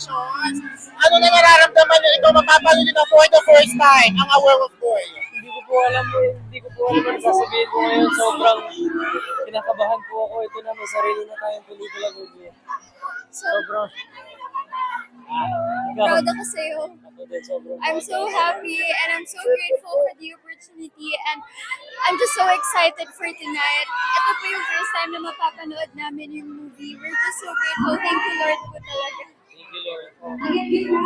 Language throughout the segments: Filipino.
Congratulations! Ano na nararamdaman nyo? Ito mapapanood nyo for the first time, ang A Werewolf Boy. Hindi ko po alam ang sasabihin ko ngayon. Sobrang kinakabahan po ako. Ito na, may sarili na tayong pelikula, baby. Sobrang... Proud ako sa'yo. Ako din, sobrang I'm so happy and I'm so grateful for the opportunity and I'm just so excited for tonight. Ito po yung first time na mapapanood namin yung movie. We're just so grateful. Thank you, Lord, po talaga. Thank you, Lord.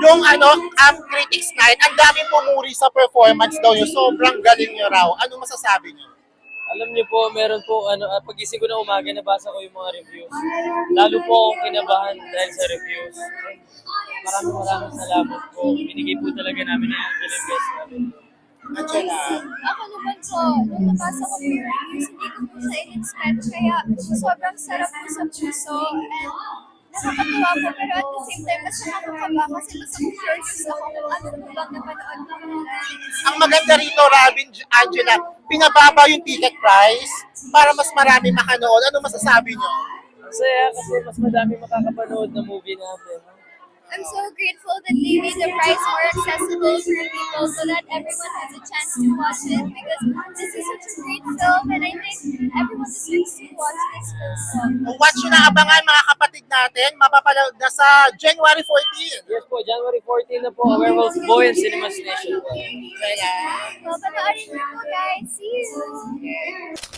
Yung Critics Night, ang daming pumuri sa performance daw nyo. Sobrang galing nyo raw. Ano masasabi nyo? Alam niyo po, meron po, pag-ising ko na umaga, nabasa ko yung mga reviews. Lalo po akong kinabahan dahil sa reviews. Maraming salamat po. Binigay po talaga namin yung Angeling Best namin. Angela. Ako naman po, nung nabasa ko po yung reviews, hindi ko po siya in-expect. Kaya sobrang sarap po sa puso and nakakatuwa po. Pero at the same time, mas nakakakaba kasi mas ako curious ako kung ano po bang napanood ko. Ang maganda rito, Robin, Angela, pinababa yung ticket price para mas marami makanood. Ano masasabi nyo? Ang saya kasi mas madami makakapanood na movie natin. I'm so grateful that they made the price more accessible for people so that everyone has a chance to watch it because this is such a great film and I think everyone deserves to watch this film. Watch nyo na abangan mga kapatid natin, mapapanood na sa January 14. Yes po, January 14 na po, Werewolf Boy and Cinemas Nation. Well, panoorin niyo po guys. See you!